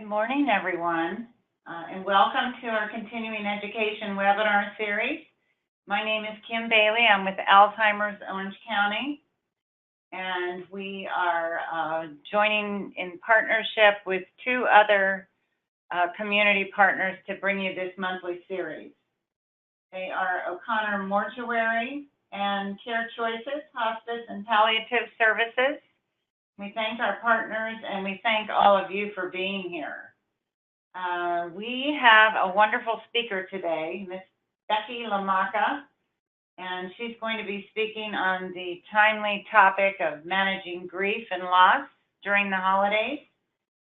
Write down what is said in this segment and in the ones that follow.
Good morning, everyone, and welcome to our continuing education webinar series. My name is Kim Bailey. I'm with Alzheimer's Orange County, and we are joining in partnership with two other community partners to bring you this monthly series. They are O'Connor Mortuary and Care Choices, Hospice and Palliative Services. We thank our partners and we thank all of you for being here. We have a wonderful speaker today, Miss Becky LaMacca, and she's going to be speaking on the timely topic of managing grief and loss during the holidays.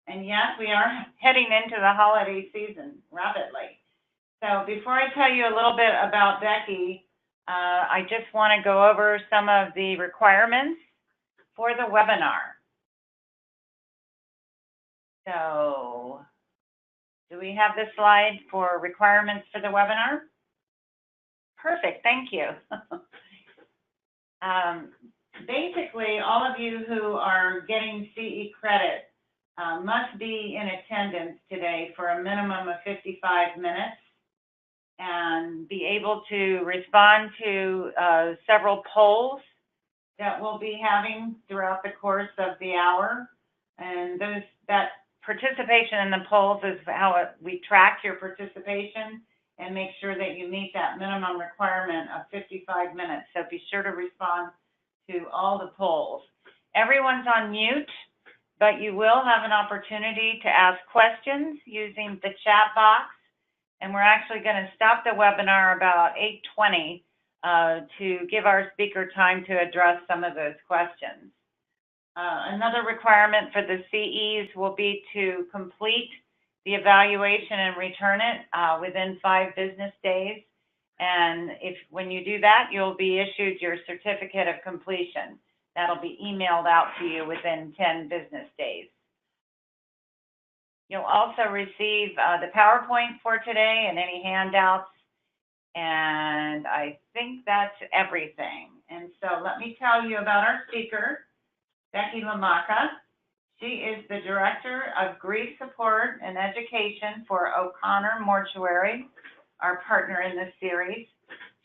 And yes, we are heading into the holiday season rapidly. So before I tell you a little bit about Becky, I just want to go over some of the requirements for the webinar. So, do we have the slide for requirements for the webinar? Perfect, thank you. Basically, all of you who are getting CE credit must be in attendance today for a minimum of 55 minutes and be able to respond to several polls that we'll be having throughout the course of the hour. And that participation in the polls is how we track your participation and make sure that you meet that minimum requirement of 55 minutes. So be sure to respond to all the polls. Everyone's on mute, but you will have an opportunity to ask questions using the chat box. And we're actually going to stop the webinar about 8:20 to give our speaker time to address some of those questions. Another requirement for the CEs will be to complete the evaluation and return it within 5 business days. And when you do that, you'll be issued your certificate of completion. That'll be emailed out to you within 10 business days. You'll also receive the PowerPoint for today and any handouts. And I think that's everything. And so let me tell you about our speaker, Becky LaMacca. She is the Director of Grief Support and Education for O'Connor Mortuary, our partner in this series.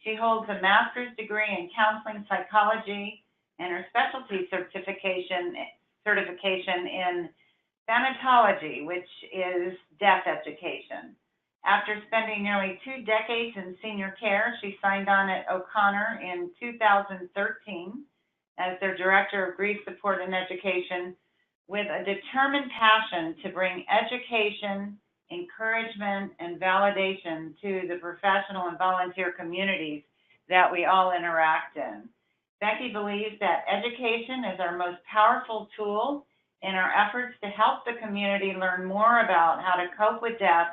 She holds a master's degree in counseling psychology and her specialty certification in thanatology, which is death education. After spending nearly 2 decades in senior care, she signed on at O'Connor in 2013 as their Director of Grief Support and Education, with a determined passion to bring education, encouragement, and validation to the professional and volunteer communities that we all interact in. Becky believes that education is our most powerful tool in our efforts to help the community learn more about how to cope with death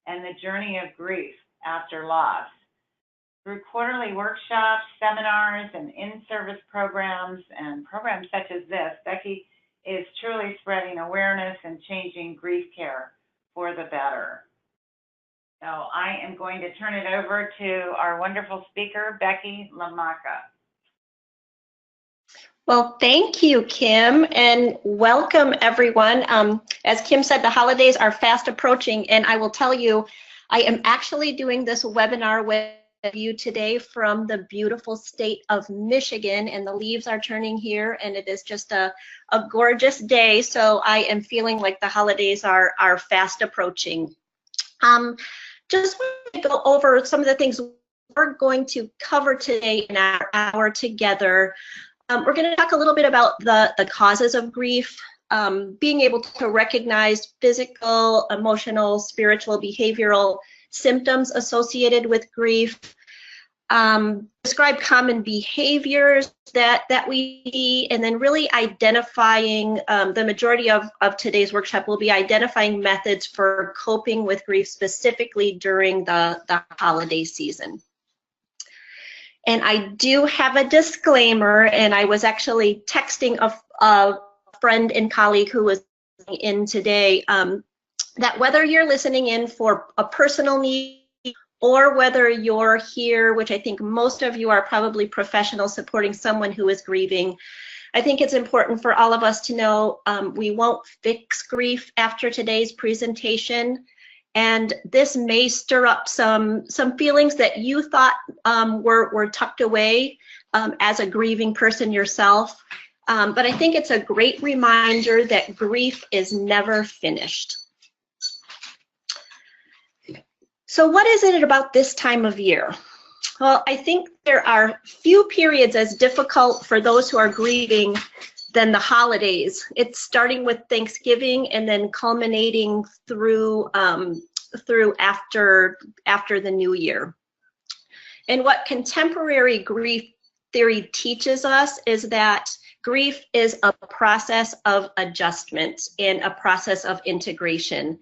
and the journey of grief after loss. Through quarterly workshops, seminars, and in-service programs, and programs such as this, Becky is truly spreading awareness and changing grief care for the better. So I am going to turn it over to our wonderful speaker, Becky LaMacca. Well, thank you, Kim, and welcome, everyone. As Kim said, the holidays are fast approaching, and I will tell you, I am actually doing this webinar with you today from the beautiful state of Michigan, and the leaves are turning here, and it is just a gorgeous day, so I am feeling like the holidays are fast approaching. Just want to go over some of the things we're going to cover today in our hour together. We're going to talk a little bit about the causes of grief, being able to recognize physical, emotional, spiritual, behavioral symptoms associated with grief, describe common behaviors that we see, and then really identifying, the majority of today's workshop will be identifying methods for coping with grief specifically during the holiday season. And I do have a disclaimer, and I was actually texting a friend and colleague who was in today, that whether you're listening in for a personal need or whether you're here, which I think most of you are probably professionals supporting someone who is grieving, I think it's important for all of us to know we won't fix grief after today's presentation. And this may stir up some feelings that you thought were tucked away as a grieving person yourself. But I think it's a great reminder that grief is never finished. So what is it about this time of year? Well, I think there are few periods as difficult for those who are grieving than the holidays. It's starting with Thanksgiving and then culminating through after the new year. And what contemporary grief theory teaches us is that grief is a process of adjustment and a process of integration.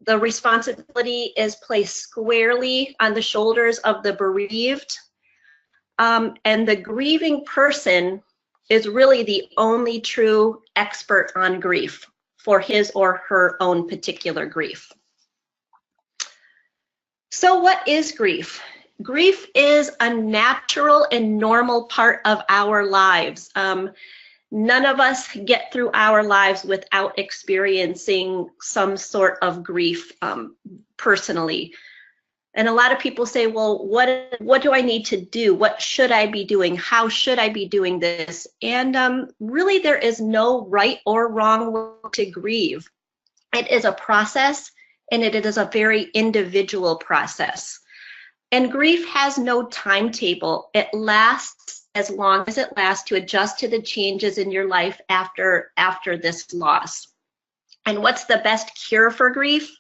The responsibility is placed squarely on the shoulders of the bereaved, and the grieving person is really the only true expert on grief for his or her own particular grief. So what is grief? Grief is a natural and normal part of our lives. None of us get through our lives without experiencing some sort of grief personally. And a lot of people say, well, what do I need to do? What should I be doing? How should I be doing this? And really, there is no right or wrong way to grieve. It is a process, and it is a very individual process. And grief has no timetable. It lasts as long as it lasts to adjust to the changes in your life after this loss. And what's the best cure for grief?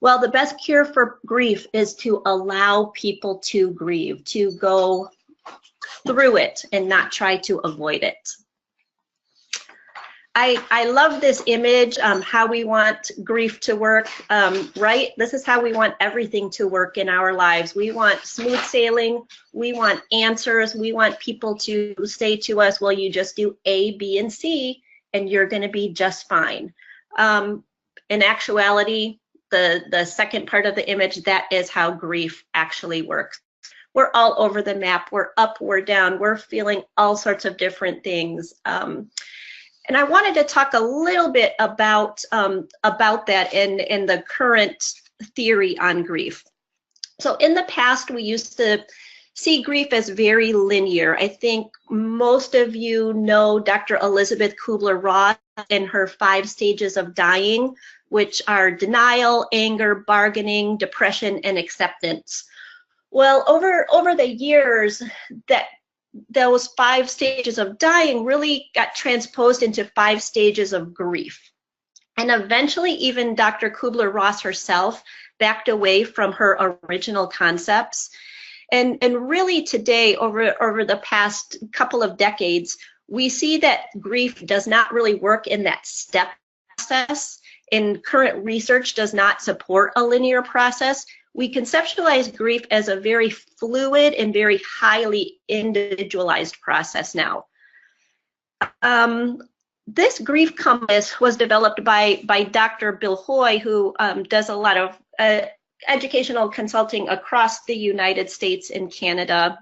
Well, the best cure for grief is to allow people to grieve, to go through it and not try to avoid it. I love this image, how we want grief to work, right? This is how we want everything to work in our lives. We want smooth sailing. We want answers. We want people to say to us, well, you just do A, B, and C, and you're going to be just fine. In actuality, the second part of the image, that is how grief actually works. We're all over the map. We're up, we're down. We're feeling all sorts of different things. And I wanted to talk a little bit about that in the current theory on grief. So in the past, we used to see grief as very linear. I think most of you know Dr. Elizabeth Kubler-Ross and her 5 stages of dying, which are denial, anger, bargaining, depression, and acceptance. Well, over the years, those 5 stages of dying really got transposed into 5 stages of grief. And eventually, even Dr. Kubler-Ross herself backed away from her original concepts. And really today, over the past couple of decades, we see that grief does not really work in that step process, and current research does not support a linear process. We conceptualize grief as a very fluid and very highly individualized process now. This grief compass was developed by Dr. Bill Hoy, who does a lot of educational consulting across the United States and Canada.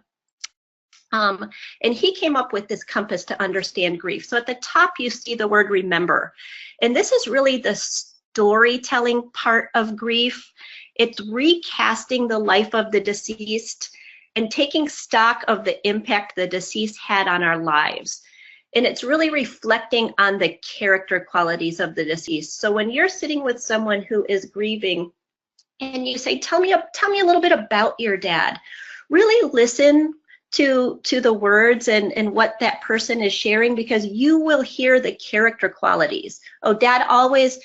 And he came up with this compass to understand grief. So at the top, you see the word remember. And this is really the storytelling part of grief. It's recasting the life of the deceased and taking stock of the impact the deceased had on our lives. And it's really reflecting on the character qualities of the deceased. So when you're sitting with someone who is grieving and you say, tell me a little bit about your dad, really listen to the words and what that person is sharing, because you will hear the character qualities. Oh, dad always,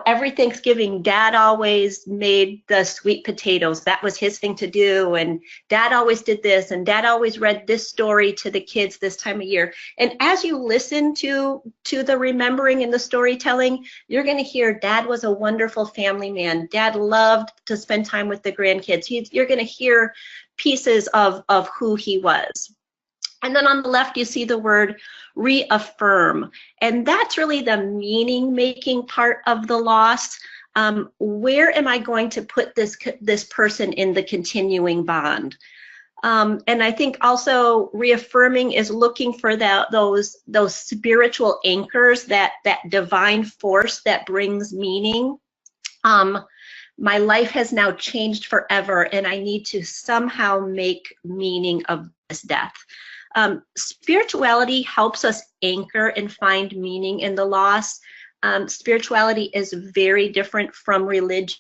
every Thanksgiving, dad always made the sweet potatoes. That was his thing to do. And dad always did this. And dad always read this story to the kids this time of year. And as you listen to the remembering and the storytelling, you're going to hear dad was a wonderful family man. Dad loved to spend time with the grandkids. You're going to hear pieces of who he was. And then on the left, you see the word reaffirm. And that's really the meaning-making part of the loss. Where am I going to put this person in the continuing bond? And I think also reaffirming is looking for those spiritual anchors, that divine force that brings meaning. My life has now changed forever, and I need to somehow make meaning of this death. Spirituality helps us anchor and find meaning in the loss. Spirituality is very different from religion.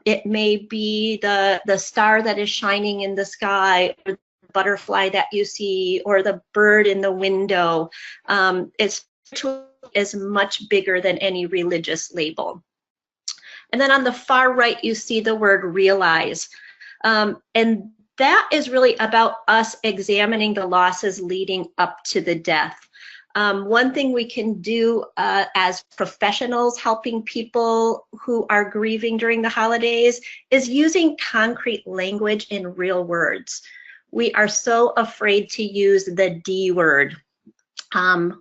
It may be the star that is shining in the sky, or the butterfly that you see, or the bird in the window. Spirituality is much bigger than any religious label. And then on the far right, you see the word realize. And that is really about us examining the losses leading up to the death. One thing we can do as professionals helping people who are grieving during the holidays is using concrete language in real words. We are so afraid to use the D word.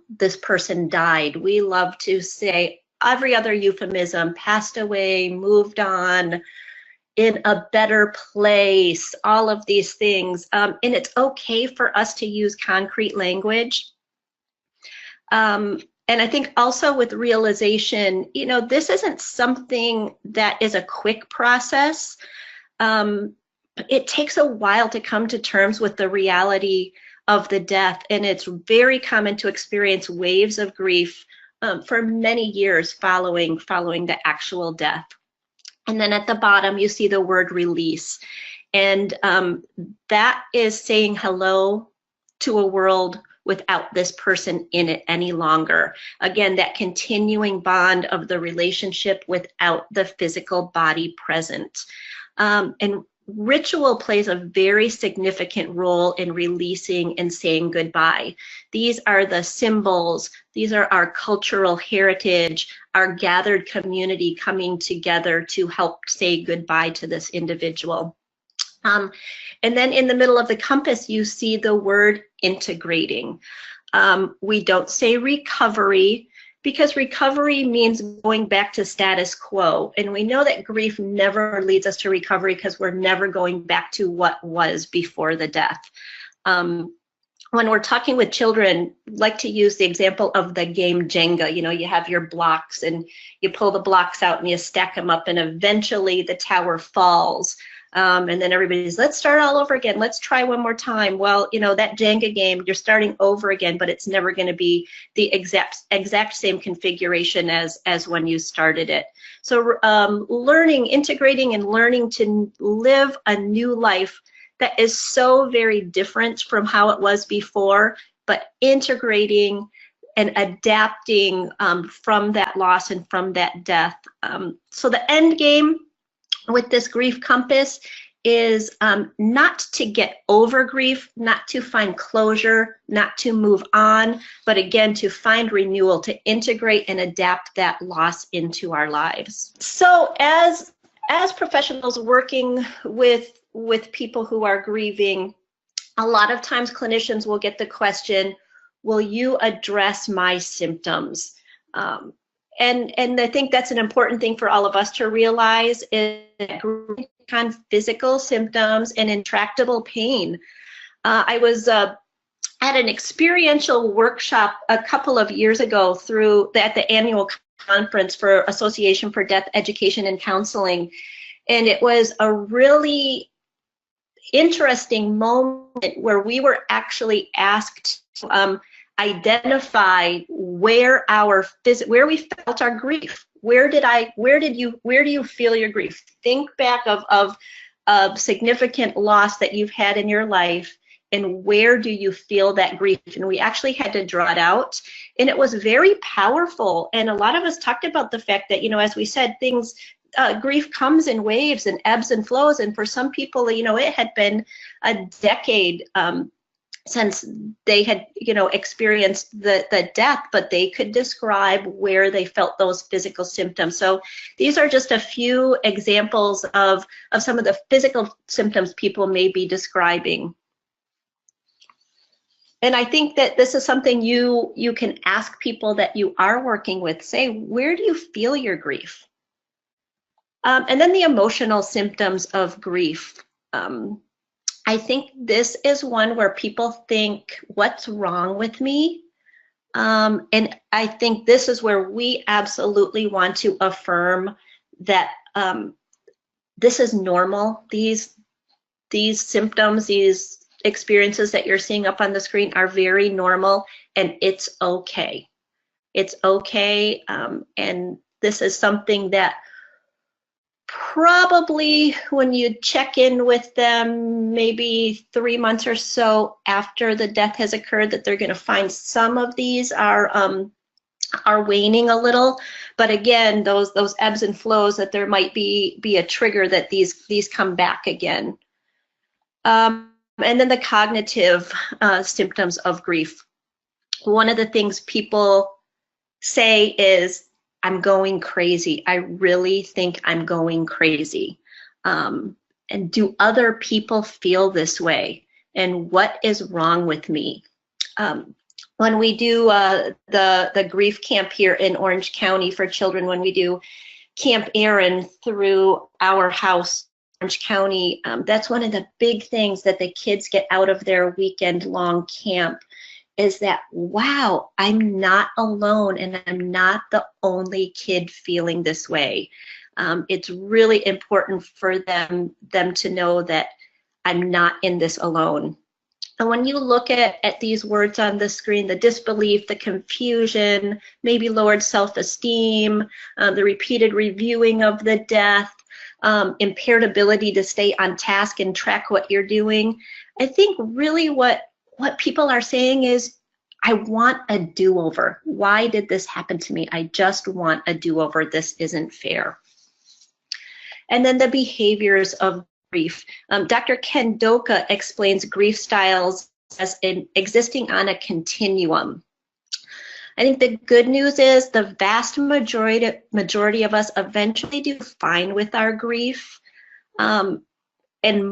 This person died. We love to say every other euphemism: passed away, moved on, in a better place, all of these things. And it's okay for us to use concrete language. And I think also with realization, this isn't something that is a quick process. It takes a while to come to terms with the reality of the death, and it's very common to experience waves of grief for many years following the actual death. And then at the bottom, you see the word release. And that is saying hello to a world without this person in it any longer. Again, that continuing bond of the relationship without the physical body present. And ritual plays a very significant role in releasing and saying goodbye. These are the symbols, these are our cultural heritage, our gathered community coming together to help say goodbye to this individual. And then in the middle of the compass, you see the word integrating. We don't say recovery, because recovery means going back to status quo. And we know that grief never leads us to recovery, because we're never going back to what was before the death. When we're talking with children, like to use the example of the game Jenga. You have your blocks and you pull the blocks out and you stack them up, and eventually the tower falls. And then everybody's, let's start all over again. Let's try one more time. Well, that Jenga game, you're starting over again, but it's never going to be the exact same configuration as when you started it. So learning, integrating, and learning to live a new life that is so very different from how it was before, but integrating and adapting from that loss and from that death. So the end game with this grief compass is not to get over grief, not to find closure, not to move on, but again, to find renewal, to integrate and adapt that loss into our lives. So as professionals working with people who are grieving, a lot of times clinicians will get the question, will you address my symptoms? And I think that's an important thing for all of us to realize, is on physical symptoms and intractable pain. I was at an experiential workshop a couple of years ago at the annual conference for Association for Death Education and Counseling. And it was a really interesting moment where we were actually asked to identify where we felt our grief. Where do you feel your grief? Think back of significant loss that you've had in your life, and where do you feel that grief? And we actually had to draw it out, and it was very powerful. And a lot of us talked about the fact that, as we said, grief comes in waves and ebbs and flows. And for some people, it had been a decade since they had, experienced the death, but they could describe where they felt those physical symptoms. So these are just a few examples of some of the physical symptoms people may be describing. And I think that this is something you can ask people that you are working with. Say, where do you feel your grief? And then the emotional symptoms of grief. I think this is one where people think, what's wrong with me? And I think this is where we absolutely want to affirm that this is normal. These symptoms, these experiences that you're seeing up on the screen are very normal, and it's okay. It's okay. And this is something that probably when you check in with them maybe 3 months or so after the death has occurred, that they're going to find some of these are waning a little. But again, those ebbs and flows, that there might be a trigger that these come back again. And then the cognitive symptoms of grief. One of the things people say is, I'm going crazy. I really think I'm going crazy. And do other people feel this way? And what is wrong with me? When we do the grief camp here in Orange County for children, when we do Camp Aaron through our house, Orange County, that's one of the big things that the kids get out of their weekend-long camp, is that, wow, I'm not alone and I'm not the only kid feeling this way. It's really important for them to know that I'm not in this alone. And when you look at these words on the screen, the disbelief, the confusion, maybe lowered self-esteem, the repeated reviewing of the death, impaired ability to stay on task and track what you're doing, I think really what people are saying is, I want a do-over. Why did this happen to me? I just want a do-over. This isn't fair. And then the behaviors of grief. Dr. Ken Doka explains grief styles as existing on a continuum. I think the good news is the vast majority of us eventually do fine with our grief. And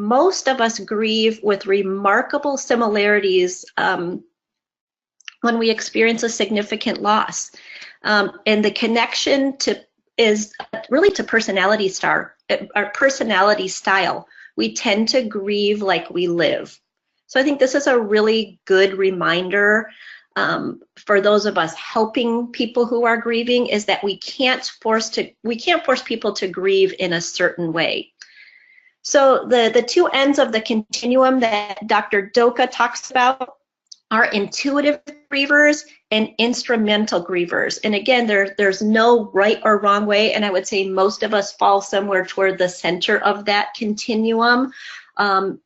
most of us grieve with remarkable similarities when we experience a significant loss. And the connection is really to personality style. We tend to grieve like we live. So I think this is a really good reminder for those of us helping people who are grieving, is that we can't force people to grieve in a certain way. So the two ends of the continuum that Dr. Doka talks about are intuitive grievers and instrumental grievers. And again, there's no right or wrong way, and I would say most of us fall somewhere toward the center of that continuum. But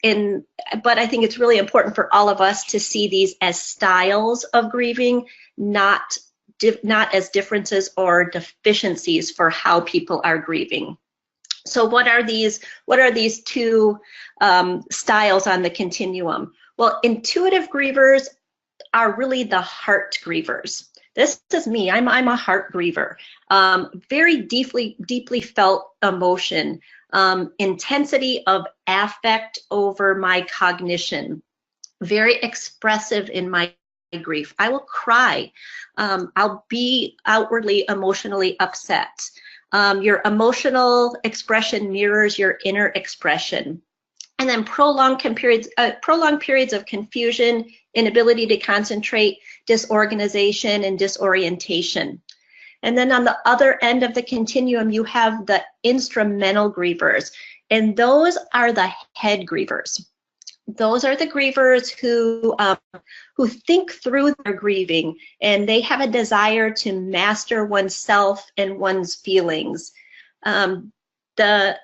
I think it's really important for all of us to see these as styles of grieving, not as differences or deficiencies for how people are grieving. So what are these two styles on the continuum? Well, intuitive grievers are really the heart grievers. This is me. I'm a heart griever. Very deeply felt emotion, intensity of affect over my cognition. Very expressive in my grief. I will cry. I'll be outwardly emotionally upset. Your emotional expression mirrors your inner expression. And then prolonged periods of confusion, inability to concentrate, disorganization, and disorientation. And then on the other end of the continuum, you have the instrumental grievers, and those are the head grievers. Those are the grievers who think through their grieving, and they have a desire to master oneself and one's feelings. The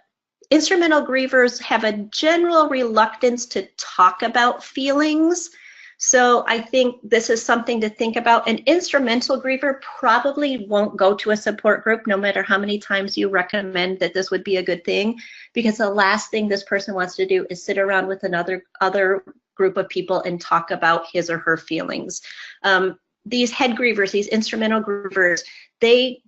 instrumental grievers have a general reluctance to talk about feelings. So I think this is something to think about. An instrumental griever probably won't go to a support group, no matter how many times you recommend that this would be a good thing, because the last thing this person wants to do is sit around with other group of people and talk about his or her feelings. These head grievers, these instrumental grievers, they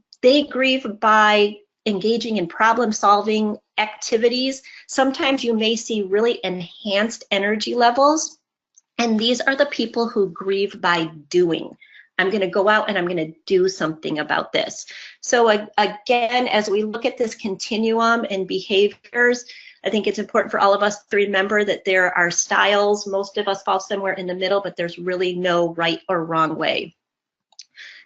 grieve by engaging in problem-solving activities. Sometimes you may see really enhanced energy levels, and these are the people who grieve by doing. I'm going to go out and I'm going to do something about this. So again, as we look at this continuum and behaviors, I think it's important for all of us to remember that there are styles. Most of us fall somewhere in the middle, but there's really no right or wrong way.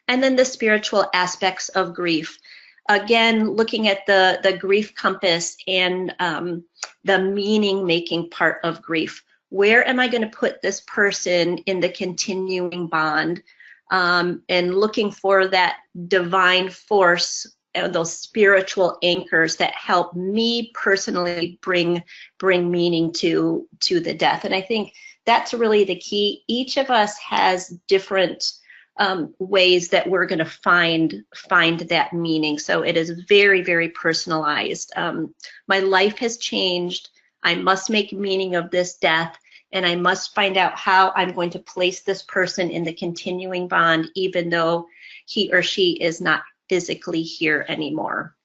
And then the spiritual aspects of grief. Again, looking at the grief compass and the meaning-making part of grief. Where am I going to put this person in the continuing bond? And looking for that divine force, those spiritual anchors that help me personally bring meaning to the death. And I think that's really the key. Each of us has different ways that we're going to find that meaning. So it is very, very personalized. My life has changed. I must make meaning of this death, and I must find out how I'm going to place this person in the continuing bond, even though he or she is not physically here anymore.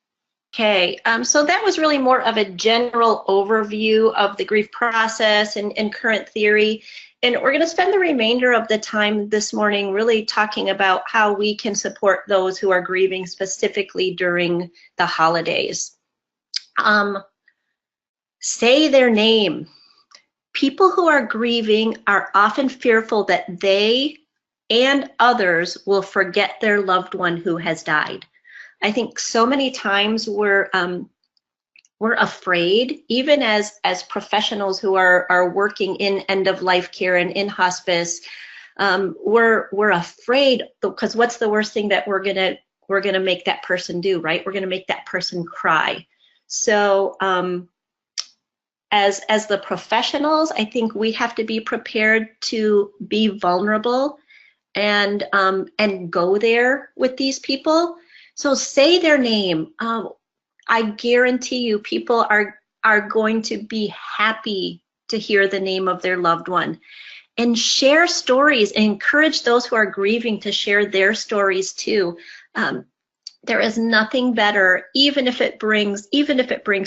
Okay, so that was really more of a general overview of the grief process and current theory. And we're going to spend the remainder of the time this morning really talking about how we can support those who are grieving, specifically during the holidays. Say their name. People who are grieving are often fearful that they and others will forget their loved one who has died. I think so many times we're afraid, even as professionals who are working in end of life care and in hospice, we're afraid, because what's the worst thing that we're gonna make that person do, right? We're gonna make that person cry. So as the professionals, I think we have to be prepared to be vulnerable and go there with these people. So say their name. I guarantee you people are going to be happy to hear the name of their loved one. And share stories, and encourage those who are grieving to share their stories too. There is nothing better, even if it brings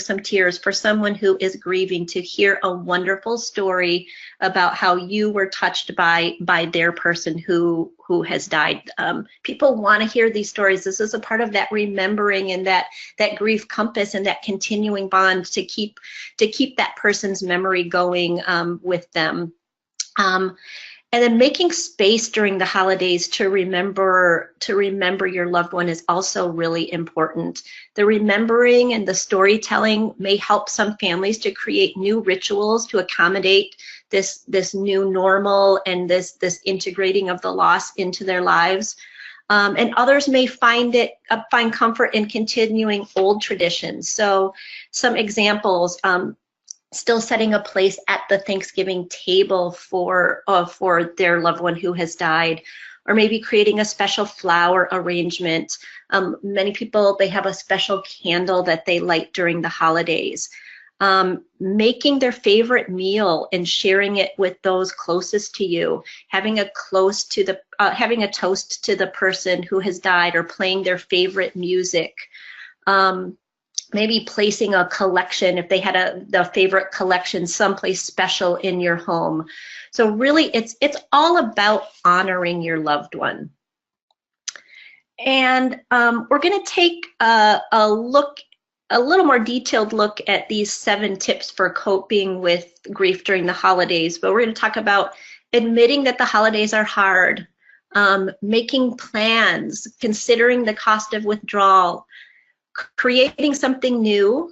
some tears, for someone who is grieving to hear a wonderful story about how you were touched by their person who has died. People want to hear these stories. This is a part of that remembering and that grief compass and that continuing bond to keep that person's memory going with them. And then making space during the holidays to remember your loved one is also really important. The remembering and the storytelling may help some families to create new rituals to accommodate this new normal and this integrating of the loss into their lives. And others may find comfort in continuing old traditions. So some examples. Still setting a place at the Thanksgiving table for their loved one who has died, or maybe creating a special flower arrangement. Many people, they have a special candle that they light during the holidays. Making their favorite meal and sharing it with those closest to you, having a toast to the person who has died, or playing their favorite music. Maybe placing a collection, if they had the favorite collection, someplace special in your home. So really, it's all about honoring your loved one. And we're going to take a little more detailed look at these 7 tips for coping with grief during the holidays. But we're going to talk about admitting that the holidays are hard, making plans, considering the cost of withdrawal, creating something new,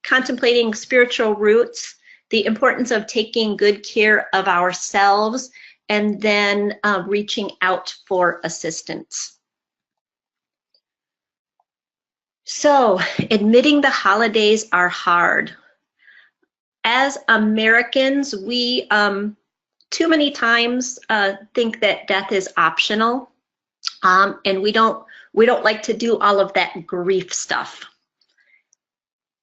contemplating spiritual roots, the importance of taking good care of ourselves, and then reaching out for assistance. So, admitting the holidays are hard. As Americans, we too many times think that death is optional, and we don't like to do all of that grief stuff.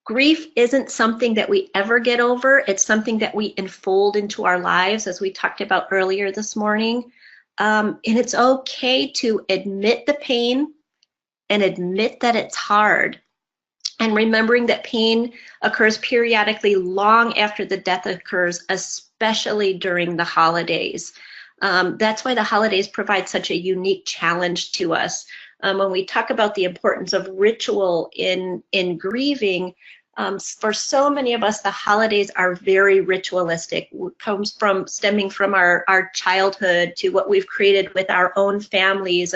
Grief isn't something that we ever get over. It's something that we enfold into our lives, as we talked about earlier this morning. And it's okay to admit the pain and admit that it's hard. And remembering that pain occurs periodically long after the death occurs, especially during the holidays. That's why the holidays provide such a unique challenge to us. When we talk about the importance of ritual in grieving, For so many of us, the holidays are very ritualistic. It comes from stemming from our childhood to what we've created with our own families.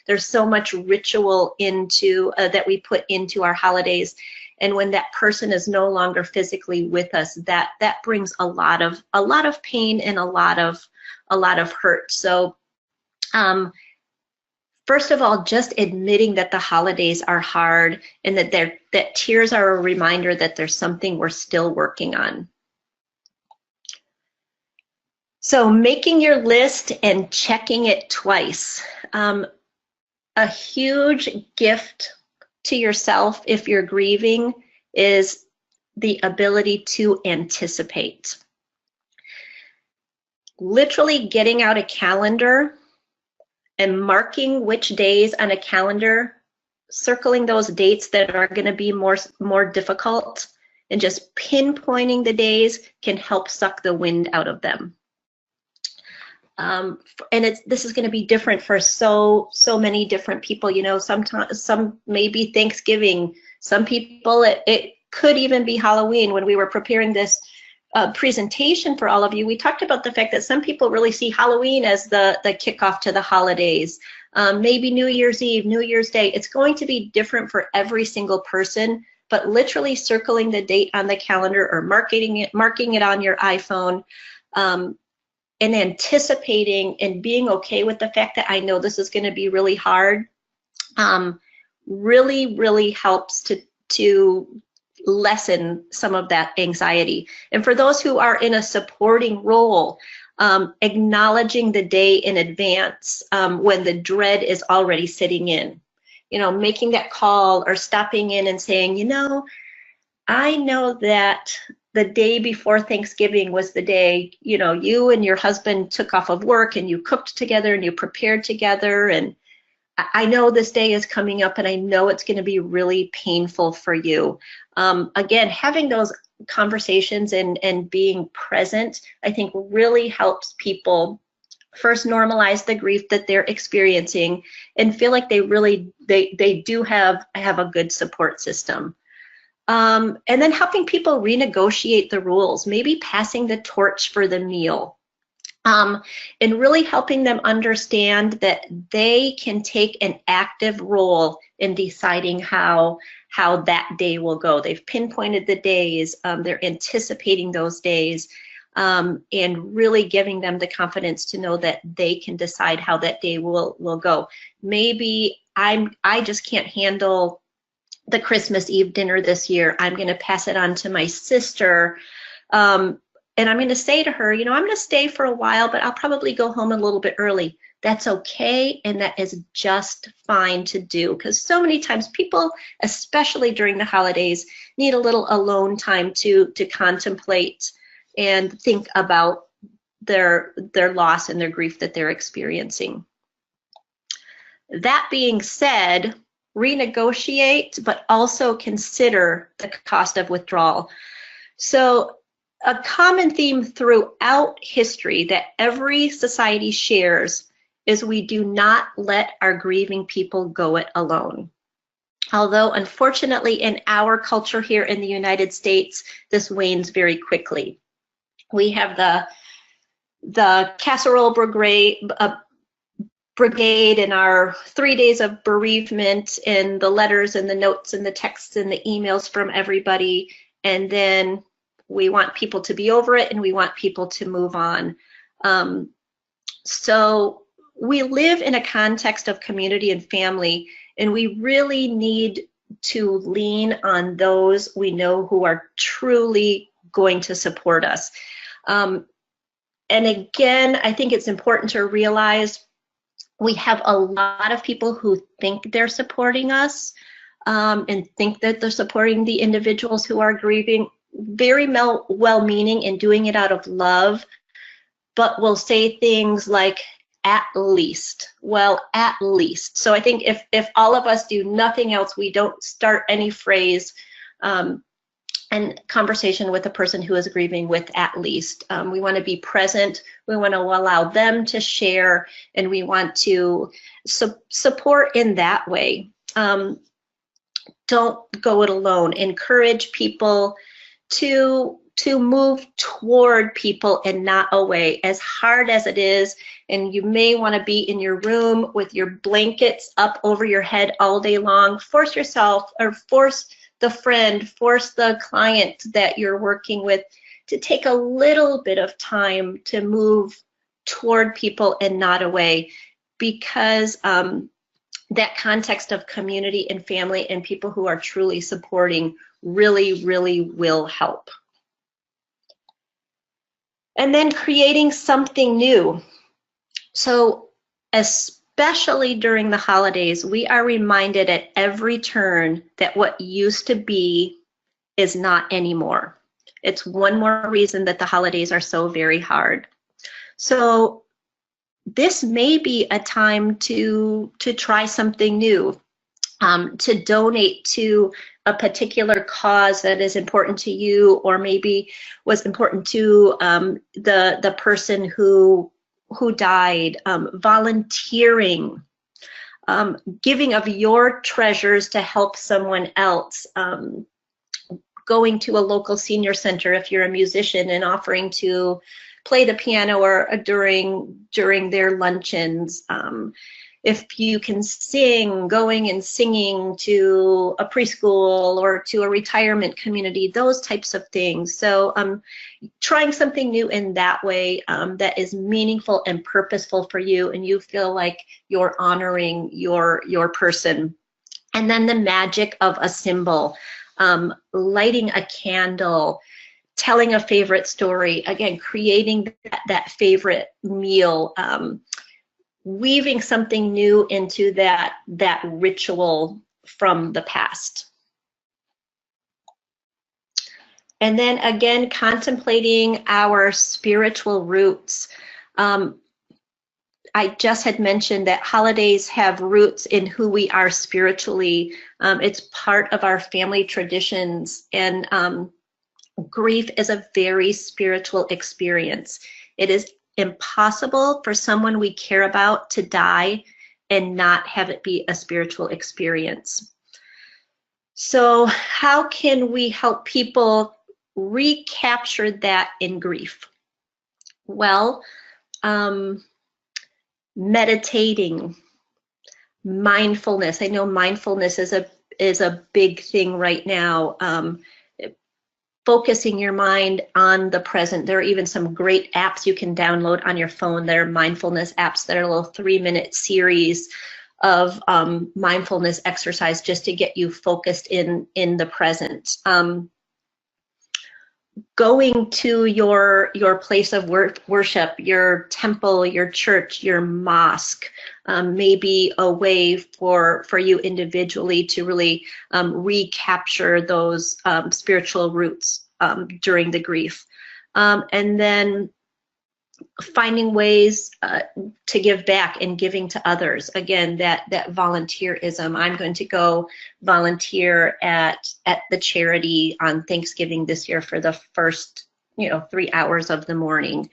There's so much ritual into that we put into our holidays, and when that person is no longer physically with us, that brings a lot of pain and a lot of hurt. So first of all, just admitting that the holidays are hard and that tears are a reminder that there's something we're still working on. So making your list and checking it twice. A huge gift to yourself if you're grieving is the ability to anticipate. Literally getting out a calendar and marking which days on a calendar, circling those dates that are going to be more difficult, and just pinpointing the days can help suck the wind out of them. And this is going to be different for so many different people. You know, sometimes some maybe Thanksgiving, some people it could even be Halloween. When we were preparing this presentation for all of you, we talked about the fact that some people really see Halloween as the kickoff to the holidays. Maybe New Year's Eve, New Year's Day. It's going to be different for every single person, but literally circling the date on the calendar or marking it on your iPhone, and anticipating and being okay with the fact that I know this is going to be really hard, really helps to lessen some of that anxiety. And for those who are in a supporting role, acknowledging the day in advance when the dread is already sitting in. You know, making that call or stopping in and saying, you know, I know that the day before Thanksgiving was the day, you know, you and your husband took off of work and you cooked together and you prepared together. And I know this day is coming up and I know it's going to be really painful for you. Again, having those conversations and being present, I think really helps people first normalize the grief that they're experiencing and feel like they do have a good support system. And then helping people renegotiate the rules, maybe passing the torch for the meal, and really helping them understand that they can take an active role in deciding how that day will go. They've pinpointed the days, they're anticipating those days, and really giving them the confidence to know that they can decide how that day will go. Maybe I just can't handle the Christmas Eve dinner this year. I'm going to pass it on to my sister. And I'm going to say to her, you know, I'm going to stay for a while, but I'll probably go home a little bit early. That's okay. And that is just fine to do, because so many times people, especially during the holidays, need a little alone time to contemplate and think about their loss and their grief that they're experiencing. That being said, renegotiate, but also consider the cost of withdrawal. So a common theme throughout history that every society shares is we do not let our grieving people go it alone. Although unfortunately in our culture here in the United States, this wanes very quickly. We have the casserole brigade and our 3 days of bereavement and the letters and the notes and the texts and the emails from everybody. And then we want people to be over it and we want people to move on. So we live in a context of community and family, and we really need to lean on those we know who are truly going to support us. And again, I think it's important to realize we have a lot of people who think they're supporting us and think that they're supporting the individuals who are grieving, very well-meaning and doing it out of love, but will say things like, at least. Well, at least. So I think if all of us do nothing else, we don't start any phrase and conversation with a person who is grieving with at least. We want to be present. We want to allow them to share, and we want to support in that way. don't go it alone. Encourage people to move toward people and not away, as hard as it is. And you may want to be in your room with your blankets up over your head all day long. Force yourself, or force the friend, force the client that you're working with to take a little bit of time to move toward people and not away, because that context of community and family and people who are truly supporting really, really will help. And then creating something new. So especially during the holidays, we are reminded at every turn that what used to be is not anymore. It's one more reason that the holidays are so very hard. So this may be a time to try something new, to donate to a particular cause that is important to you, or maybe was important to the person who died. Volunteering, giving of your treasures to help someone else. Going to a local senior center if you're a musician and offering to play the piano or during their luncheons. If you can sing, going and singing to a preschool or to a retirement community, those types of things. So trying something new in that way that is meaningful and purposeful for you, and you feel like you're honoring your person. And then the magic of a symbol, lighting a candle, telling a favorite story, again, creating that favorite meal, weaving something new into that ritual from the past. And then again, contemplating our spiritual roots. I just had mentioned that holidays have roots in who we are spiritually. It's part of our family traditions, and grief is a very spiritual experience. It is impossible for someone we care about to die and not have it be a spiritual experience. So how can we help people recapture that in grief? Well, meditating, mindfulness. I know mindfulness is a big thing right now. Focusing your mind on the present. There are even some great apps you can download on your phone. There are mindfulness apps that are a little 3-minute series of mindfulness exercise just to get you focused in the present. Going to your place of worship, your temple, your church, your mosque, may be a way for you individually to really recapture those spiritual roots during the grief. And then finding ways to give back and giving to others. Again, that volunteerism. I'm going to go volunteer at the charity on Thanksgiving this year for the first 3 hours of the morning.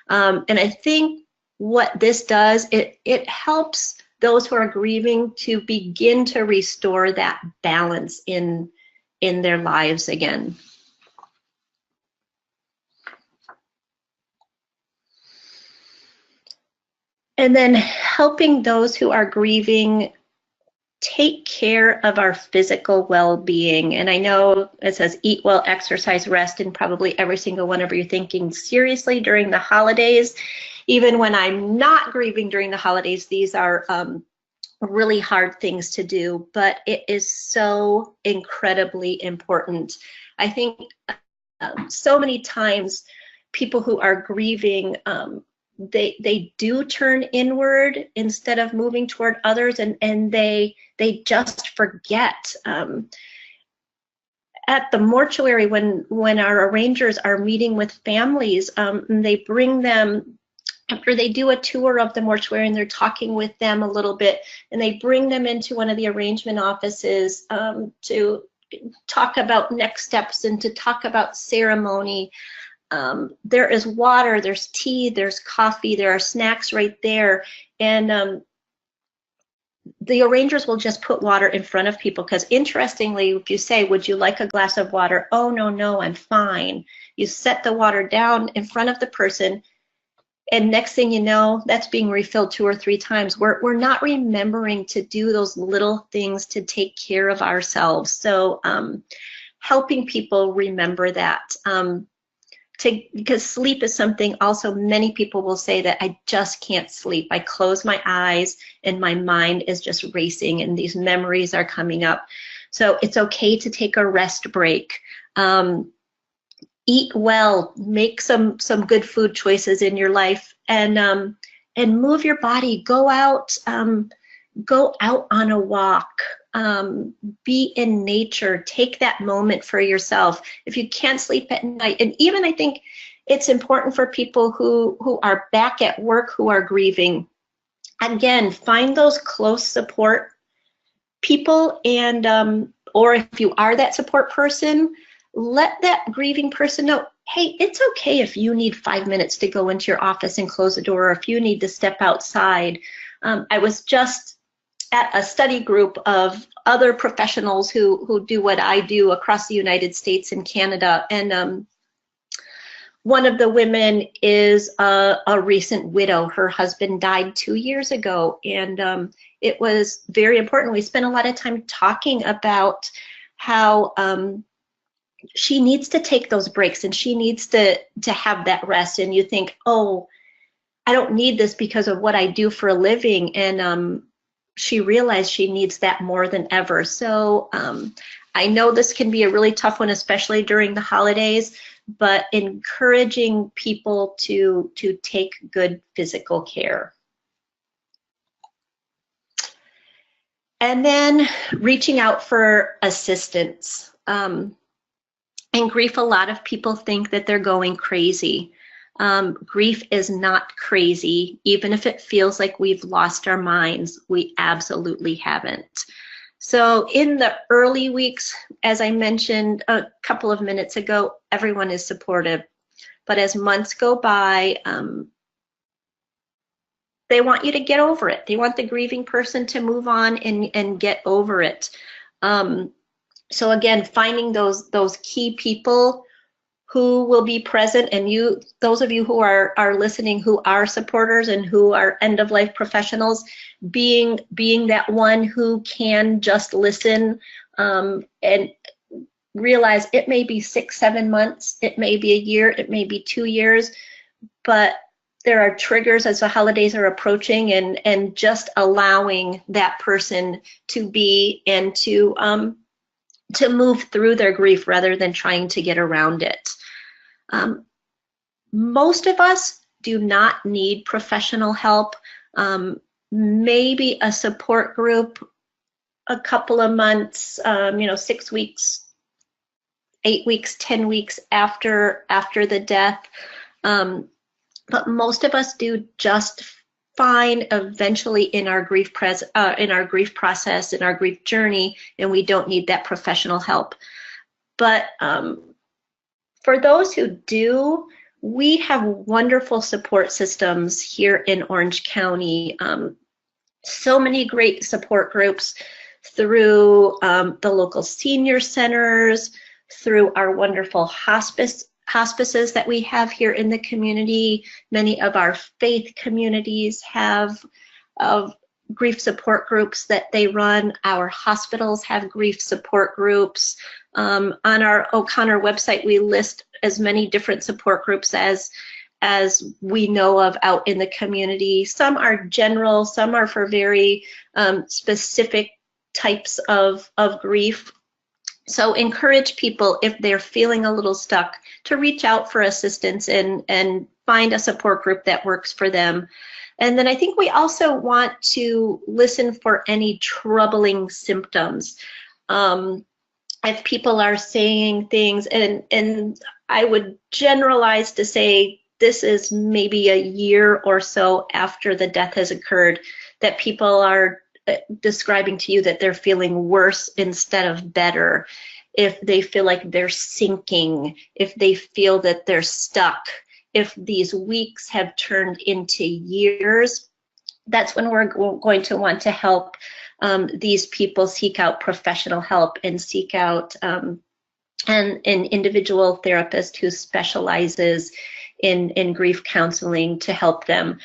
And I think what this does, it helps those who are grieving to begin to restore that balance in their lives again. And then helping those who are grieving take care of our physical well-being. And I know it says eat well, exercise, rest, and probably every single one of you thinking seriously during the holidays. Even when I'm not grieving during the holidays, these are really hard things to do, but it is so incredibly important. I think so many times people who are grieving, they do turn inward instead of moving toward others, and they just forget. At the mortuary, when our arrangers are meeting with families, they bring them, after they do a tour of the mortuary and they're talking with them a little bit, and they bring them into one of the arrangement offices to talk about next steps and to talk about ceremony. There is water, there's tea, there's coffee, there are snacks right there. And the arrangers will just put water in front of people, because interestingly, if you say, would you like a glass of water? Oh, no, I'm fine. You set the water down in front of the person, and next thing you know, that's being refilled 2 or 3 times. We're not remembering to do those little things to take care of ourselves. So helping people remember that. Because sleep is something also many people will say that I just can't sleep. I close my eyes and my mind is just racing and these memories are coming up. So it's okay to take a rest break. Eat well, make some good food choices in your life, and move your body. Go out on a walk. Be in nature. Take that moment for yourself. If you can't sleep at night, and even I think it's important for people who are back at work, who are grieving. Again, find those close support people, and or if you are that support person, let that grieving person know, hey, it's okay if you need 5 minutes to go into your office and close the door, or if you need to step outside. I was just at a study group of other professionals who do what I do across the United States and Canada, and one of the women is a recent widow. Her husband died 2 years ago, and it was very important. We spent a lot of time talking about how she needs to take those breaks and she needs to have that rest. And you think, oh, I don't need this because of what I do for a living. And she realized she needs that more than ever. So I know this can be a really tough one, especially during the holidays, but encouraging people to take good physical care. And then reaching out for assistance. In grief, a lot of people think that they're going crazy. Grief is not crazy. Even if it feels like we've lost our minds, we absolutely haven't. So in the early weeks, as I mentioned a couple of minutes ago, everyone is supportive. But as months go by, they want you to get over it. They want the grieving person to move on and get over it. So again, finding those key people who will be present, and those of you who are listening, who are supporters and who are end-of-life professionals, being that one who can just listen and realize it may be 6-7 months, it may be a year, it may be 2 years, but there are triggers as the holidays are approaching, and just allowing that person to be and to move through their grief rather than trying to get around it. Most of us do not need professional help. Maybe a support group, a couple of months, 6 weeks, 8 weeks, 10 weeks after the death. But most of us do just fine eventually in our grief process, in our grief journey, and we don't need that professional help. But for those who do, we have wonderful support systems here in Orange County. So many great support groups through the local senior centers, through our wonderful hospices that we have here in the community. Many of our faith communities have grief support groups that they run. Our hospitals have grief support groups. On our O'Connor website, we list as many different support groups as we know of out in the community. Some are general, some are for very specific types of grief. So encourage people, if they're feeling a little stuck, to reach out for assistance and find a support group that works for them. And then I think we also want to listen for any troubling symptoms. If people are saying things, and I would generalize to say this is maybe a year or so after the death has occurred, that people are describing to you that they're feeling worse instead of better, if they feel like they're sinking, if they feel that they're stuck, if these weeks have turned into years, that's when we're going to want to help these people seek out professional help and seek out an individual therapist who specializes in grief counseling to help them.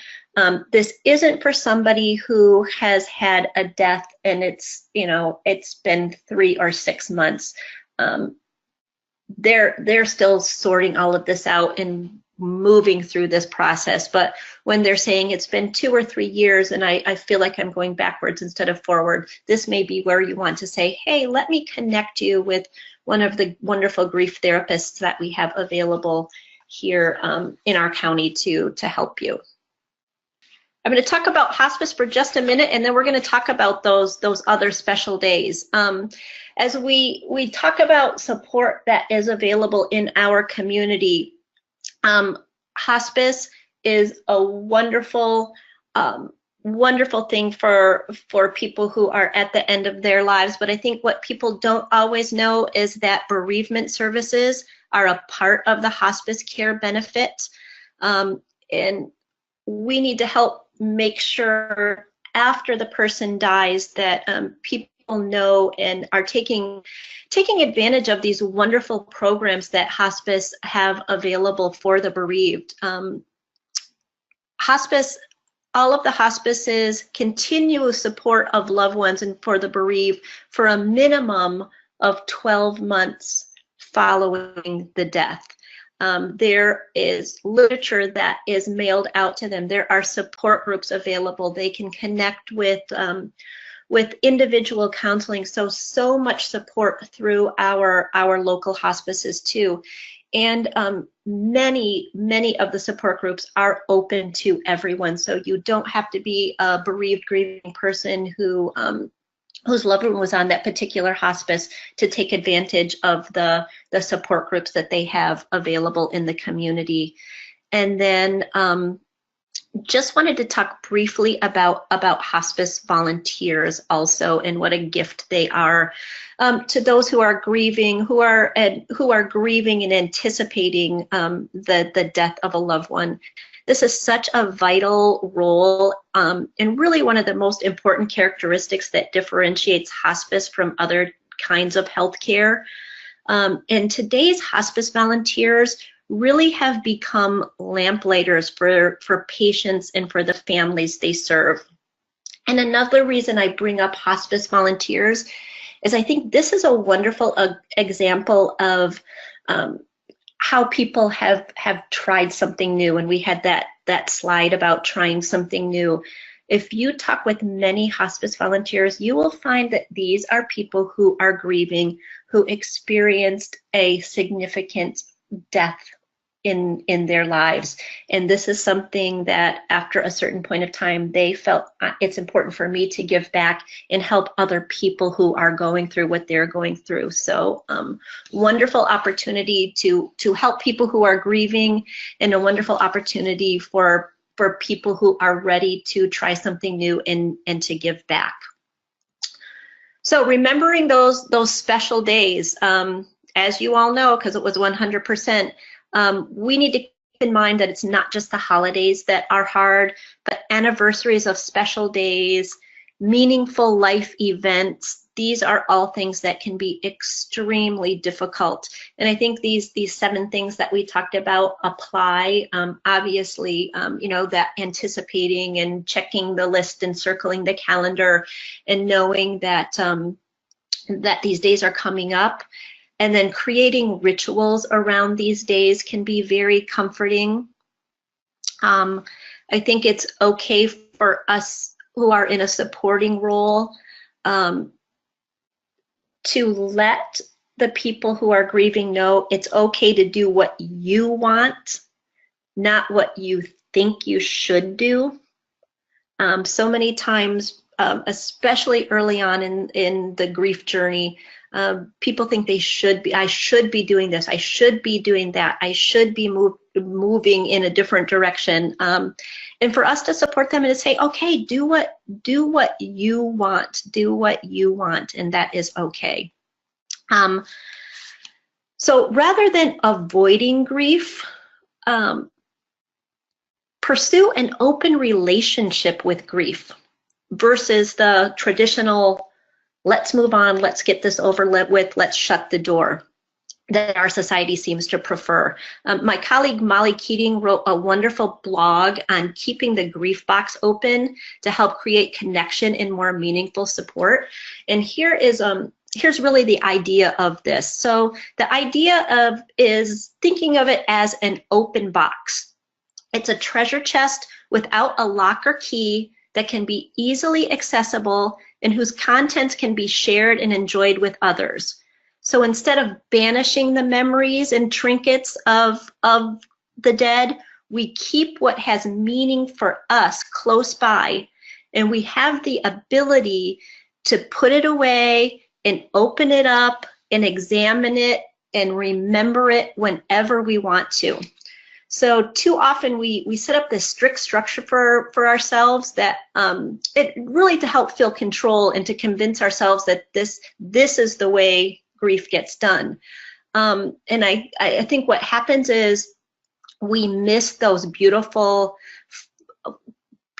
This isn't for somebody who has had a death and it's been 3 or 6 months. They're still sorting all of this out and moving through this process. But when they're saying it's been 2 or 3 years and I feel like I'm going backwards instead of forward, this may be where you want to say, hey, let me connect you with one of the wonderful grief therapists that we have available here in our county to help you. I'm going to talk about hospice for just a minute, and then we're going to talk about those other special days. As we talk about support that is available in our community, hospice is a wonderful thing for people who are at the end of their lives. But I think what people don't always know is that bereavement services are a part of the hospice care benefit. And we need to help make sure after the person dies that people know and are taking advantage of these wonderful programs that hospice have available for the bereaved. Hospice, all of the hospices continue support of loved ones and for the bereaved for a minimum of 12 months following the death. There is literature that is mailed out to them. There are support groups available. They can connect with individual counseling. So much support through our local hospices too. And many of the support groups are open to everyone. So you don't have to be a bereaved, grieving person whose loved one was on that particular hospice to take advantage of the support groups that they have available in the community. And then just wanted to talk briefly about hospice volunteers also, and what a gift they are to those who are grieving, who are grieving and anticipating the death of a loved one. This is such a vital role and really one of the most important characteristics that differentiates hospice from other kinds of healthcare. And today's hospice volunteers really have become lamplighters for patients and for the families they serve. And another reason I bring up hospice volunteers is I think this is a wonderful example of how people have tried something new. And we had that slide about trying something new. If you talk with many hospice volunteers, you will find that these are people who are grieving, who experienced a significant death in their lives. And this is something that after a certain point of time, they felt it's important for me to give back and help other people who are going through what they're going through. So wonderful opportunity to help people who are grieving, and a wonderful opportunity for people who are ready to try something new and to give back. So remembering those special days, as you all know, because it was 100%, we need to keep in mind that it's not just the holidays that are hard, but anniversaries of special days, meaningful life events. These are all things that can be extremely difficult. And I think these 7 things that we talked about apply. Obviously, that anticipating and checking the list and circling the calendar and knowing that that these days are coming up. And then creating rituals around these days can be very comforting. I think it's okay for us who are in a supporting role to let the people who are grieving know it's okay to do what you want, not what you think you should do. So many times, especially early on in the grief journey, people think I should be doing this, I should be doing that, I should be moving in a different direction. And for us to support them and to say, okay, do what you want, and that is okay. So rather than avoiding grief, pursue an open relationship with grief versus the traditional, let's move on, let's get this over with, let's shut the door, that our society seems to prefer. My colleague Molly Keating wrote a wonderful blog on keeping the grief box open to help create connection and more meaningful support. And here's really the idea of this. So the idea is thinking of it as an open box. It's a treasure chest without a lock or key that can be easily accessible and whose contents can be shared and enjoyed with others. So instead of banishing the memories and trinkets of the dead, we keep what has meaning for us close by, and we have the ability to put it away and open it up and examine it and remember it whenever we want to. So too often we set up this strict structure for ourselves that it really to help feel control and to convince ourselves that this is the way grief gets done. And I think what happens is we miss those beautiful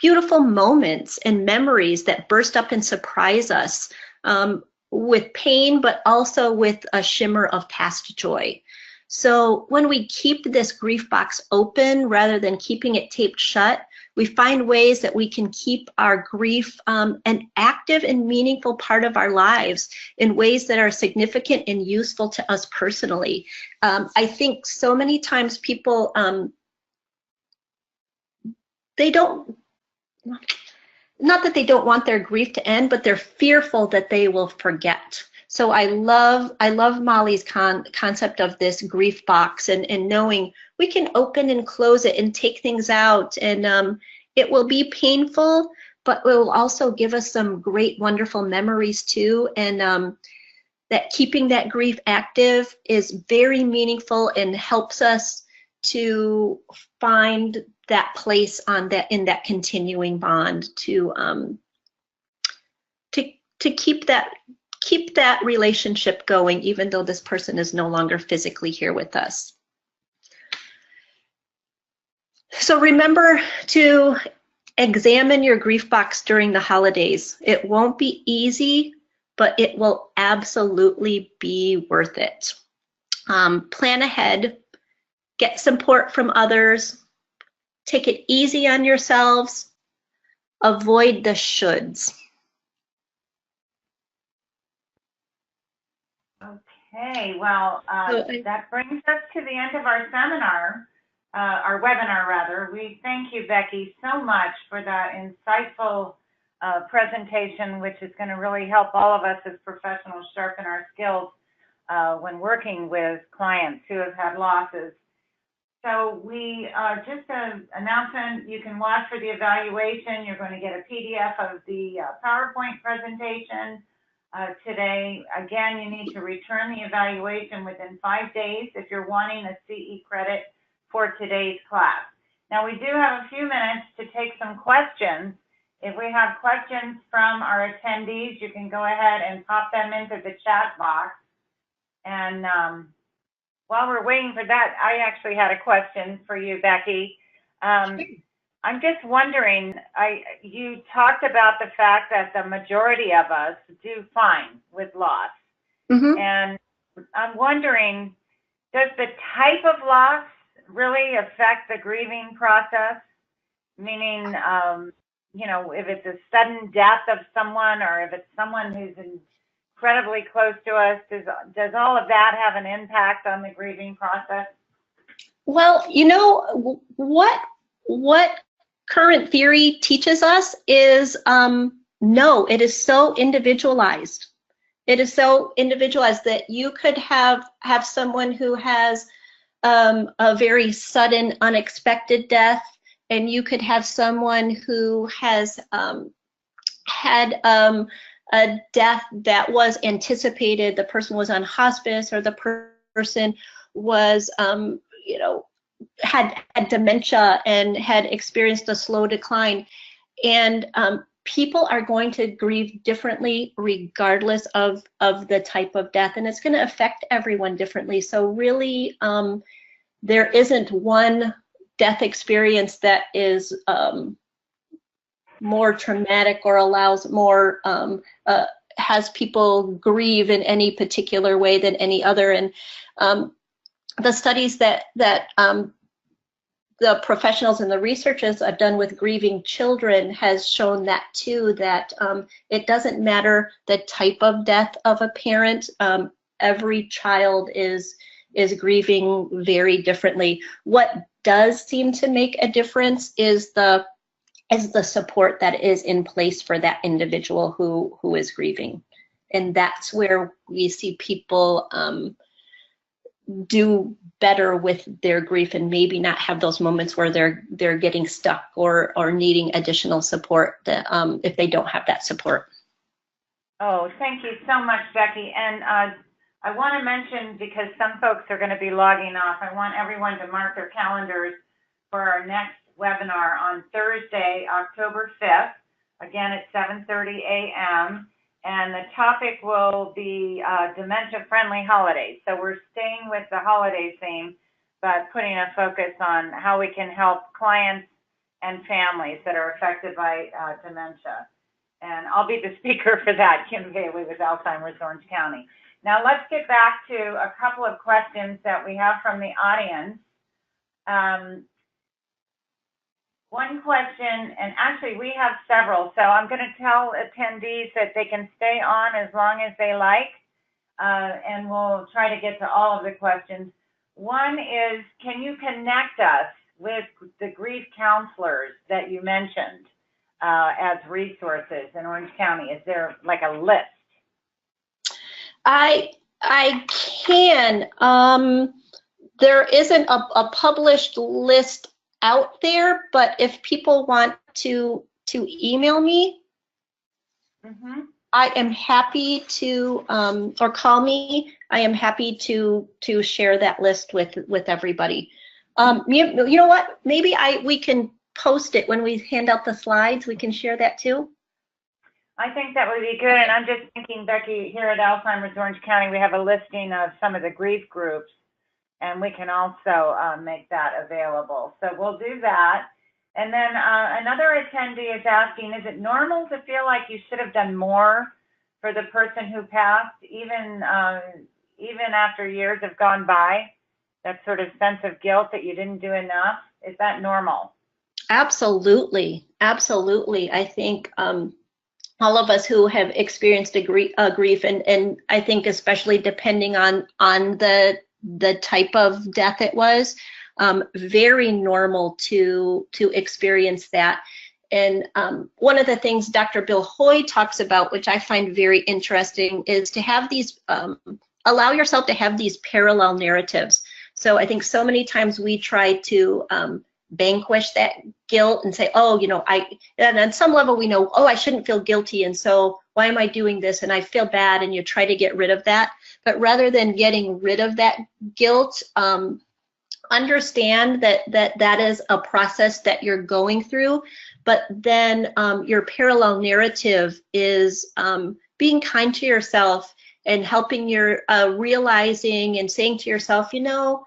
moments and memories that burst up and surprise us with pain, but also with a shimmer of past joy. So when we keep this grief box open rather than keeping it taped shut, we find ways that we can keep our grief an active and meaningful part of our lives in ways that are significant and useful to us personally. I think so many times people, they don't, not that they don't want their grief to end, but they're fearful that they will forget. So I love Molly's concept of this grief box and knowing we can open and close it and take things out, and it will be painful, but it will also give us some great, wonderful memories too. And that keeping that grief active is very meaningful and helps us to find that place in that continuing bond to keep that relationship going, even though this person is no longer physically here with us. So remember to examine your grief box during the holidays. It won't be easy, but it will absolutely be worth it. Plan ahead, get support from others, take it easy on yourselves, avoid the shoulds. Okay, well, that brings us to the end of our seminar, our webinar rather. We thank you, Becky, so much for that insightful presentation, which is going to really help all of us as professionals sharpen our skills when working with clients who have had losses. So we, just an announcement, you can watch for the evaluation. You're going to get a PDF of the PowerPoint presentation today. Again, you need to return the evaluation within 5 days if you're wanting a CE credit for today's class. Now, we do have a few minutes to take some questions. If we have questions from our attendees, you can go ahead and pop them into the chat box. And while we're waiting for that, I actually had a question for you, Becky. I'm just wondering, you talked about the fact that the majority of us do fine with loss. Mm-hmm. And I'm wondering, does the type of loss really affect the grieving process? Meaning, you know, if it's a sudden death of someone or if it's someone who's incredibly close to us, does all of that have an impact on the grieving process? Well, you know, what current theory teaches us is no, it is so individualized. It is so individualized that you could have someone who has a very sudden, unexpected death, and you could have someone who has had a death that was anticipated. The person was on hospice, or the person was, you know, had dementia and had experienced a slow decline. And people are going to grieve differently regardless of the type of death, and it's going to affect everyone differently. So really, there isn't one death experience that is more traumatic or allows more, has people grieve in any particular way than any other. And the studies that the professionals and the researchers have done with grieving children has shown that too, that it doesn't matter the type of death of a parent. Every child is grieving very differently. What does seem to make a difference is the support that is in place for that individual who is grieving. And that's where we see people do better with their grief and maybe not have those moments where they're getting stuck or needing additional support that, if they don't have that support. Oh, thank you so much, Becky. And I want to mention, because some folks are going to be logging off, I want everyone to mark their calendars for our next webinar on Thursday, October 5th, again at 7:30 a.m. And the topic will be dementia-friendly holidays. So we're staying with the holiday theme, but putting a focus on how we can help clients and families that are affected by dementia. And I'll be the speaker for that, Kim Bailey with Alzheimer's Orange County. Now let's get back to a couple of questions that we have from the audience. One question, and actually we have several, so I'm going to tell attendees that they can stay on as long as they like, and we'll try to get to all of the questions. One is, can you connect us with the grief counselors that you mentioned as resources in Orange County? Is there like a list? I can. There isn't a published list out there, but if people want to email me, I am happy to, or call me. I am happy to share that list with everybody. You know what? Maybe we can post it when we hand out the slides. We can share that too. I think that would be good. And I'm just thinking, Becky, here at Alzheimer's Orange County, we have a listing of some of the grief groups, and we can also make that available. So we'll do that. And then another attendee is asking, is it normal to feel like you should have done more for the person who passed, even after years have gone by? That sort of sense of guilt that you didn't do enough, is that normal? Absolutely, absolutely. I think all of us who have experienced a grief, and I think especially depending on the type of death it was, very normal to experience that. And one of the things Dr. Bill Hoy talks about, which I find very interesting, is to have these, allow yourself to have these parallel narratives. So I think so many times we try to vanquish that guilt and say, oh, you know, and on some level we know, oh, I shouldn't feel guilty, and so why am I doing this, and I feel bad, and you try to get rid of that. But rather than getting rid of that guilt, understand that is a process that you're going through, but then your parallel narrative is being kind to yourself and helping your realizing and saying to yourself, you know,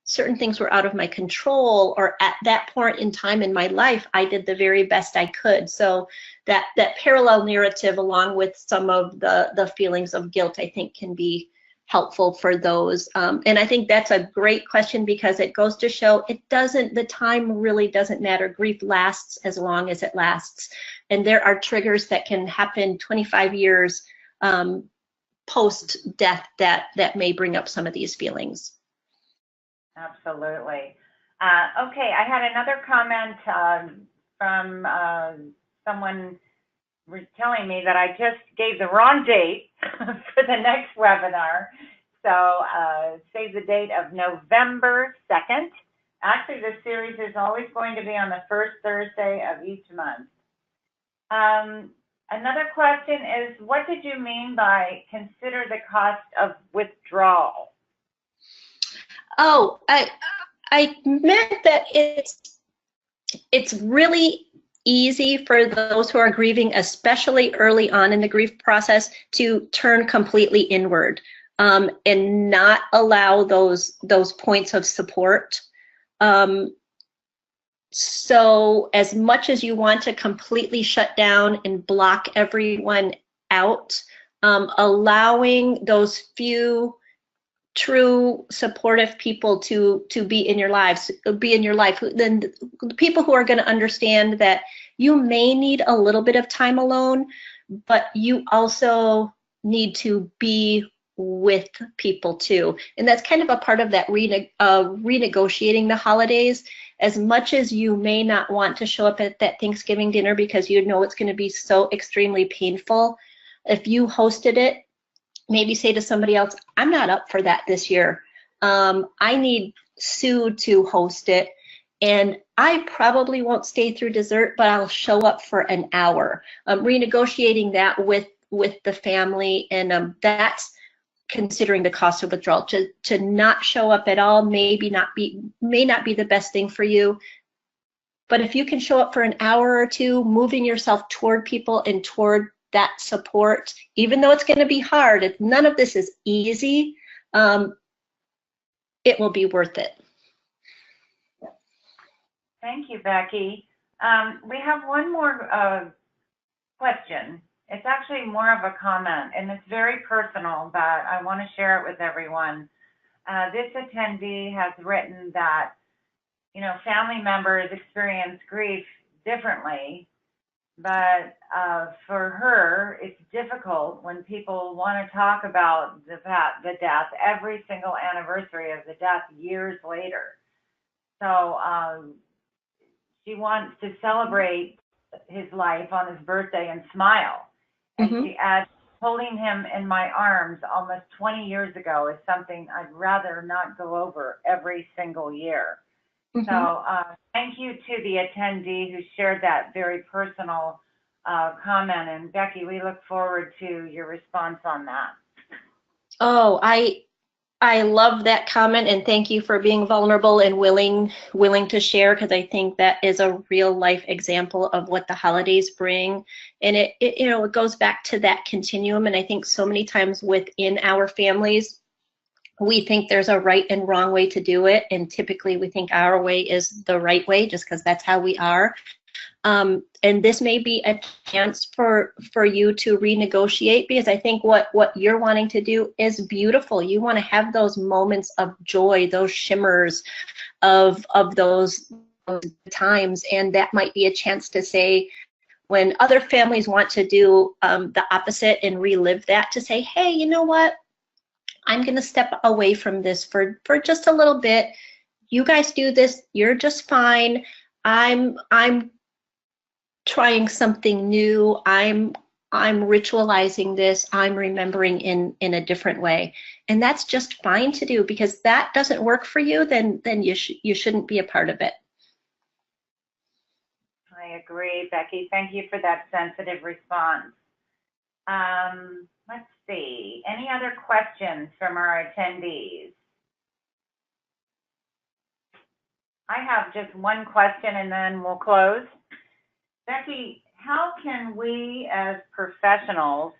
certain things were out of my control, or at that point in time in my life, I did the very best I could. So that parallel narrative, along with some of the feelings of guilt, I think can be helpful for those. And I think that's a great question, because it goes to show the time really doesn't matter. Grief lasts as long as it lasts. And there are triggers that can happen 25 years post-death that may bring up some of these feelings. Absolutely. Okay, I had another comment from someone telling me that I just gave the wrong date for the next webinar. So save the date of November 2nd. Actually, the series is always going to be on the first Thursday of each month. Another question is, what did you mean by consider the cost of withdrawal? Oh, I meant that it's really easy for those who are grieving, especially early on in the grief process, to turn completely inward and not allow those points of support. So as much as you want to completely shut down and block everyone out, allowing those few true supportive people to be in your lives, be in your life, then the people who are going to understand that you may need a little bit of time alone, but you also need to be with people too. And that's kind of a part of that renegotiating the holidays. As much as you may not want to show up at that Thanksgiving dinner because you know it's going to be so extremely painful, if you hosted it, maybe say to somebody else, I'm not up for that this year. I need Sue to host it, and I probably won't stay through dessert, but I'll show up for an hour. Renegotiating that with the family, and that's considering the cost of withdrawal. To not show up at all may not be the best thing for you. But if you can show up for an hour or two, moving yourself toward people and toward that support, even though it's going to be hard, none of this is easy, it will be worth it. Thank you, Becky. We have one more question. It's actually more of a comment, and it's very personal, but I want to share it with everyone. This attendee has written that, you know, family members experience grief differently, but for her, it's difficult when people want to talk about the death, every single anniversary of the death years later. So she wants to celebrate his life on his birthday and smile. And she adds, holding him in my arms almost 20 years ago is something I'd rather not go over every single year. So thank you to the attendee who shared that very personal comment. And Becky, we look forward to your response on that. Oh, I love that comment, and thank you for being vulnerable and willing to share, because I think that is a real life example of what the holidays bring. And it goes back to that continuum. And I think so many times within our families, we think there's a right and wrong way to do it, and typically we think our way is the right way just because that's how we are. And this may be a chance for you to renegotiate, because I think what you're wanting to do is beautiful. You want to have those moments of joy, those shimmers of those times, and that might be a chance to say, when other families want to do the opposite and relive that, to say, hey, you know what? I'm going to step away from this for just a little bit. You guys do this. You're just fine. I'm trying something new. I'm ritualizing this. I'm remembering in a different way. And that's just fine to do, because that doesn't work for you, then you shouldn't be a part of it. I agree, Becky. Thank you for that sensitive response. Let's see. Any other questions from our attendees? I have just one question and then we'll close. Becky, how can we as professionals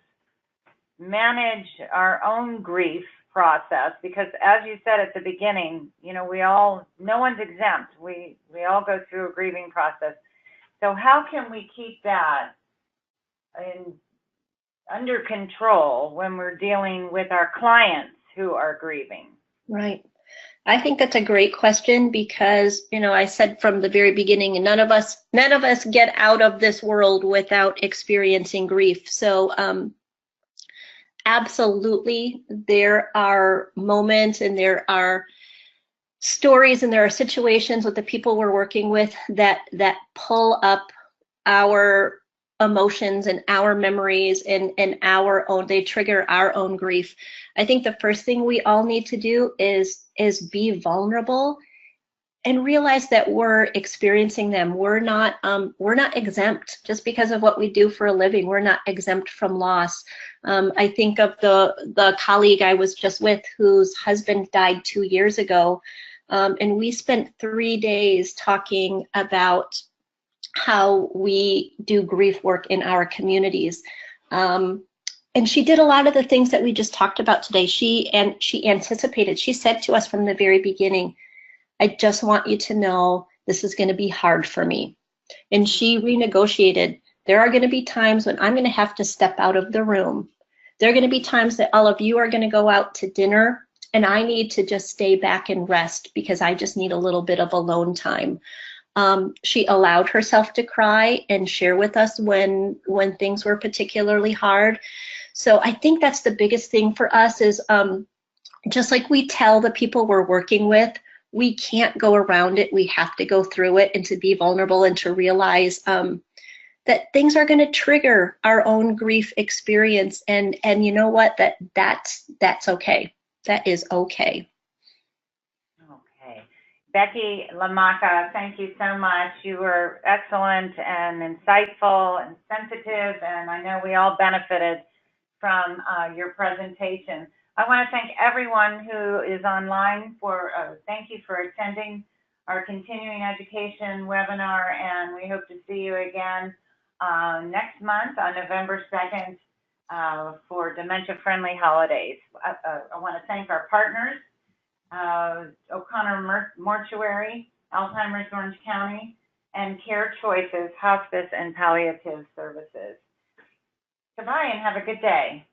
manage our own grief process? Because as you said at the beginning, you know, no one's exempt. We all go through a grieving process. So how can we keep that under control when we're dealing with our clients who are grieving? Right. I think that's a great question, because, you know, I said from the very beginning, none of us get out of this world without experiencing grief. So absolutely, there are moments and there are stories and there are situations with the people we're working with that pull up our emotions and our memories and our own, they trigger our own grief. I think the first thing we all need to do is be vulnerable and realize that we're experiencing them. We're not exempt just because of what we do for a living. We're not exempt from loss. I think of the colleague I was just with whose husband died 2 years ago, and we spent 3 days talking about how we do grief work in our communities. And she did a lot of the things that we just talked about today. She anticipated. She said to us from the very beginning, I just want you to know This is going to be hard for me. And she renegotiated. There are going to be times when I'm going to have to step out of the room. There are going to be times that all of you are going to go out to dinner and I need to just stay back and rest because I just need a little bit of alone time. She allowed herself to cry and share with us when things were particularly hard. So I think that's the biggest thing for us is just like we tell the people we're working with, we can't go around it. We have to go through it, and to be vulnerable and to realize that things are going to trigger our own grief experience. And you know what? That's okay. That is okay. Okay. Becky Lamaka, thank you so much. You were excellent and insightful and sensitive, and I know we all benefited from your presentation. I want to thank everyone who is online thank you for attending our continuing education webinar, and we hope to see you again next month on November 2nd for dementia-friendly holidays. I want to thank our partners, O'Connor Mortuary, Alzheimer's Orange County, and Care Choices Hospice and Palliative Services. Goodbye and have a good day.